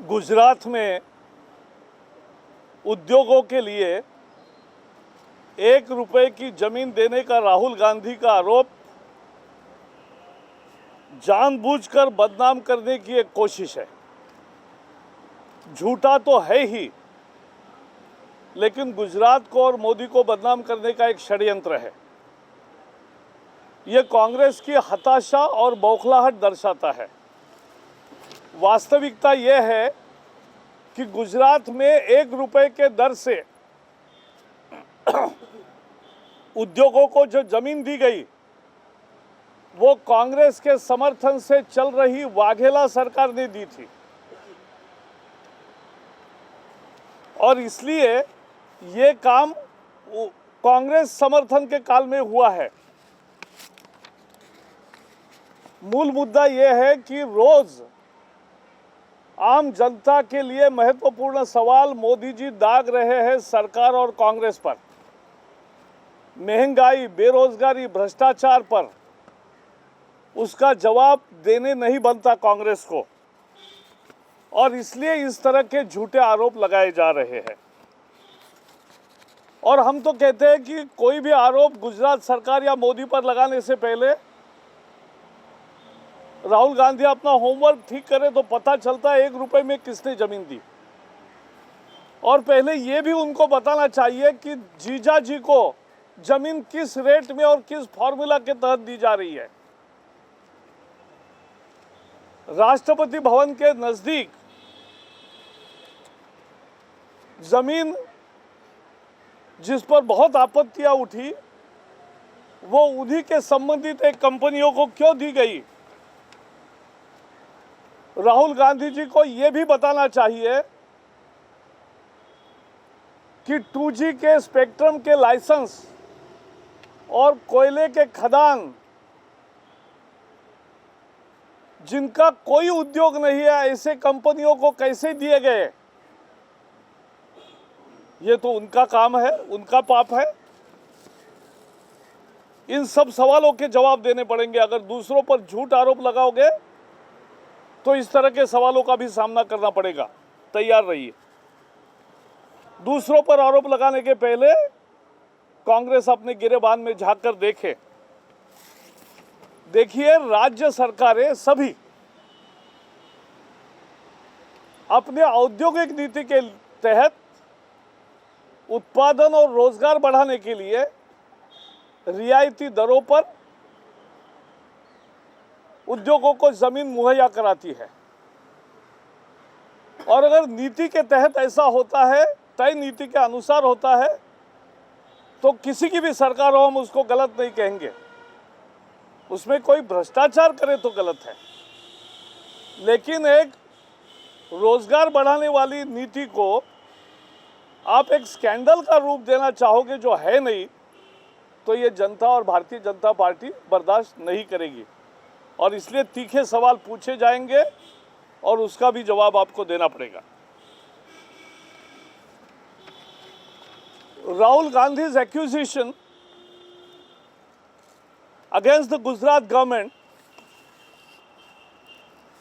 गुजरात में उद्योगों के लिए 1 रुपए की जमीन देने का राहुल गांधी का आरोप जानबूझकर बदनाम करने की एक कोशिश है। झूठा तो है ही, लेकिन गुजरात को और मोदी को बदनाम करने का एक षड्यंत्र है। यह कांग्रेस की हताशा और बौखलाहट दर्शाता है। वास्तविकता यह है कि गुजरात में 1 रुपए के दर से उद्योगों को जो जमीन दी गई वो कांग्रेस के समर्थन से चल रही वाघेला सरकार ने दी थी, और इसलिए ये काम कांग्रेस समर्थन के काल में हुआ है। मूल मुद्दा यह है कि रोज आम जनता के लिए महत्वपूर्ण सवाल मोदी जी दाग रहे हैं सरकार और कांग्रेस पर। महंगाई, बेरोजगारी, भ्रष्टाचार पर उसका जवाब देने नहीं बनता कांग्रेस को, और इसलिए इस तरह के झूठे आरोप लगाए जा रहे हैं। और हम तो कहते हैं कि कोई भी आरोप गुजरात सरकार या मोदी पर लगाने से पहले राहुल गांधी अपना होमवर्क ठीक करे तो पता चलता है 1 रुपए में किसने जमीन दी। और पहले ये भी उनको बताना चाहिए कि जीजा जी को जमीन किस रेट में और किस फॉर्मूला के तहत दी जा रही है। राष्ट्रपति भवन के नजदीक जमीन जिस पर बहुत आपत्तियां उठी वो उन्हीं के संबंधित एक कंपनियों को क्यों दी गई। राहुल गांधी जी को यह भी बताना चाहिए कि 2G के स्पेक्ट्रम के लाइसेंस और कोयले के खदान जिनका कोई उद्योग नहीं है ऐसे कंपनियों को कैसे दिए गए। ये तो उनका काम है, उनका पाप है। इन सब सवालों के जवाब देने पड़ेंगे। अगर दूसरों पर झूठ आरोप लगाओगे तो इस तरह के सवालों का भी सामना करना पड़ेगा। तैयार रहिए। दूसरों पर आरोप लगाने के पहले कांग्रेस अपने गिरेबान में झांक कर देखे। देखिए, राज्य सरकारें सभी अपने औद्योगिक नीति के तहत उत्पादन और रोजगार बढ़ाने के लिए रियायती दरों पर उद्योगों को जमीन मुहैया कराती है। और अगर नीति के तहत ऐसा होता है, तय नीति के अनुसार होता है, तो किसी की भी सरकार हो हम उसको गलत नहीं कहेंगे। उसमें कोई भ्रष्टाचार करे तो गलत है, लेकिन एक रोजगार बढ़ाने वाली नीति को आप एक स्कैंडल का रूप देना चाहोगे जो है नहीं, तो ये जनता और भारतीय जनता पार्टी बर्दाश्त नहीं करेगी। और इसलिए तीखे सवाल पूछे जाएंगे और उसका भी जवाब आपको देना पड़ेगा। Rahul Gandhi's accusation against the Gujarat government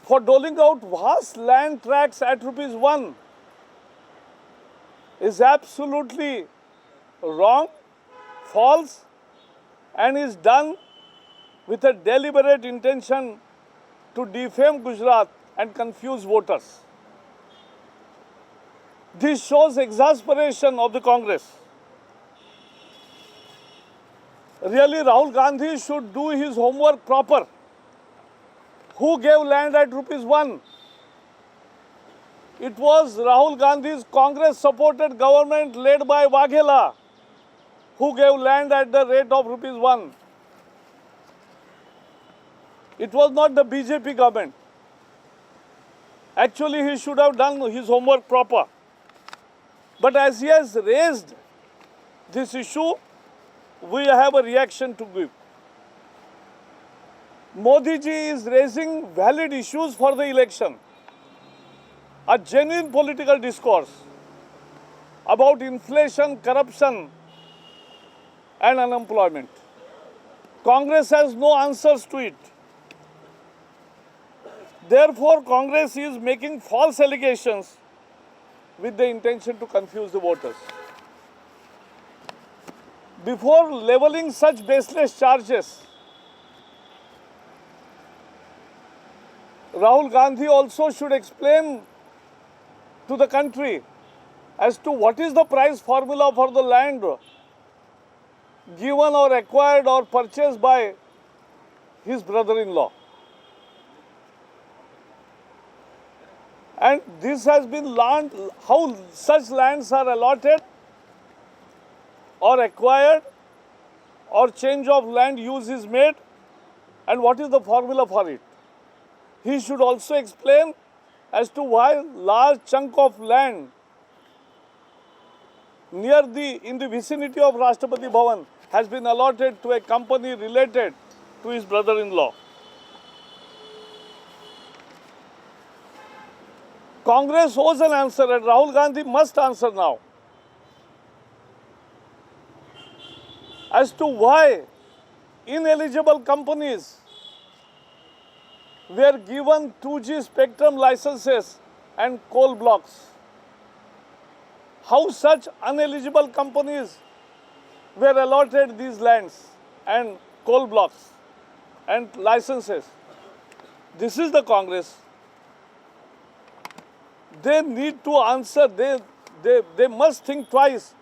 for doling out vast land tracts at ₹1 is absolutely wrong, false, and is done with a deliberate intention to defame Gujarat and confuse voters. This shows exasperation of the Congress. Really, Rahul Gandhi should do his homework proper. Who gave land at ₹1? It was Rahul Gandhi's Congress-supported government led by Waghela who gave land at the rate of ₹1. It was not the BJP government. Actually, he should have done his homework proper. But as he has raised this issue, we have a reaction to give. Modi ji is raising valid issues for the election. A genuine political discourse about inflation, corruption, and unemployment. Congress has no answers to it. Therefore, Congress is making false allegations with the intention to confuse the voters. Before leveling such baseless charges, Rahul Gandhi also should explain to the country as to what is the price formula for the land given or acquired or purchased by his brother-in-law. And this has been learned, how such lands are allotted or acquired or change of land use is made, and what is the formula for it. He should also explain as to why large chunk of land in the vicinity of Rashtrapati Bhavan has been allotted to a company related to his brother-in-law. Congress owes an answer, and Rahul Gandhi must answer now as to why ineligible companies were given 2G spectrum licenses and coal blocks. How such uneligible companies were allotted these lands and coal blocks and licenses. This is the Congress. They need to answer. They must think twice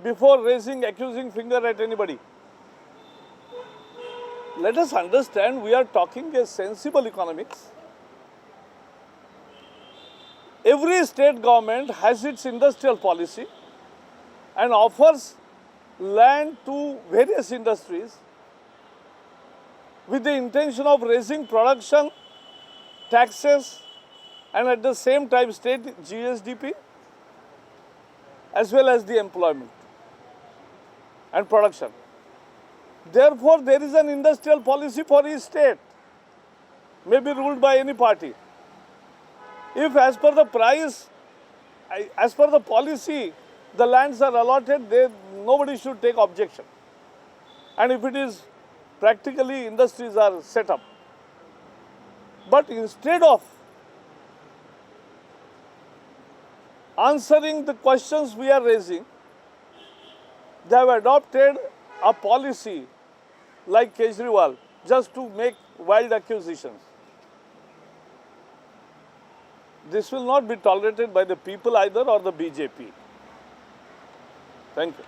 before raising accusing finger at anybody. Let us understand, we are talking a sensible economics. Every state government has its industrial policy and offers land to various industries with the intention of raising production, taxes, and at the same time state GSDP as well as the employment and production. Therefore, there is an industrial policy for each state, may be ruled by any party. If as per the price, as per the policy, the lands are allotted, nobody should take objection. And if it is practically, industries are set up. But instead of answering the questions we are raising, they have adopted a policy like Kejriwal just to make wild accusations. This will not be tolerated by the people either or the BJP. Thank you.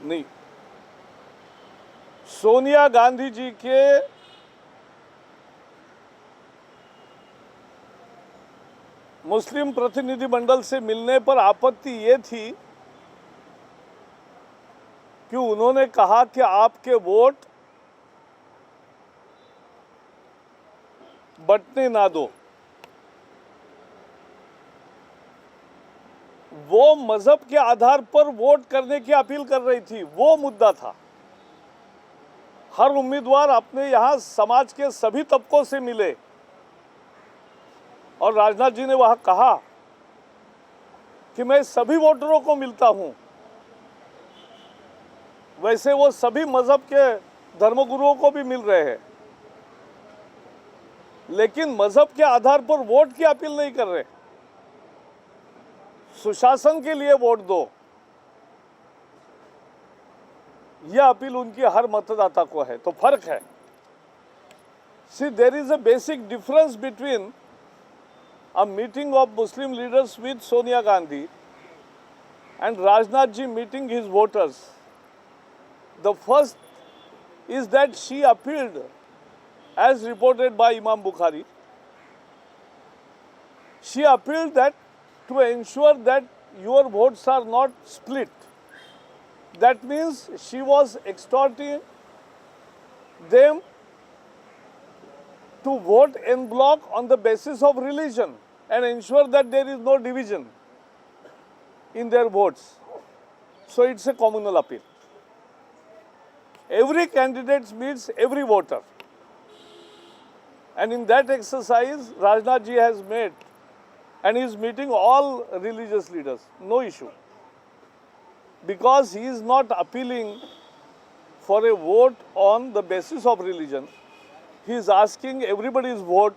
नहीं, सोनिया गांधी जी के मुस्लिम प्रतिनिधि मंडल से मिलने पर आपत्ति ये थी कि उन्होंने कहा कि आपके वोट बंटने ना दो। वो मजहब के आधार पर वोट करने की अपील कर रही थी, वो मुद्दा था। हर उम्मीदवार अपने यहाँ समाज के सभी तबकों से मिले और राजनाथ जी ने वहाँ कहा कि मैं सभी वोटरों को मिलता हूं। वैसे वो सभी मजहब के धर्मगुरुओं को भी मिल रहे हैं, लेकिन मजहब के आधार पर वोट की अपील नहीं कर रहे। सुशासन के लिए वोट दो, यह अपील उनकी हर मतदाता को है। तो फर्क है। See, there is a basic difference between a meeting of Muslim leaders with Sonia Gandhi and Rajnath ji meeting his voters. The first is that she appealed, as reported by Imam Bukhari, she appealed that to ensure that your votes are not split. That means she was exhorting them to vote en bloc on the basis of religion and ensure that there is no division in their votes. So it's a communal appeal. Every candidate meets every voter. And in that exercise, Rajnath ji has made and is meeting all religious leaders. No issue. because he is not appealing for a vote on the basis of religion. He is asking everybody's vote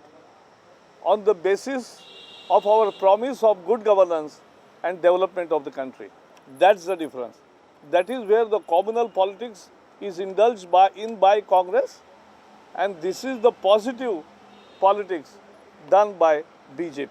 on the basis of our promise of good governance and development of the country. That's the difference. That is where the communal politics is indulged by Congress, and this is the positive politics done by BJP.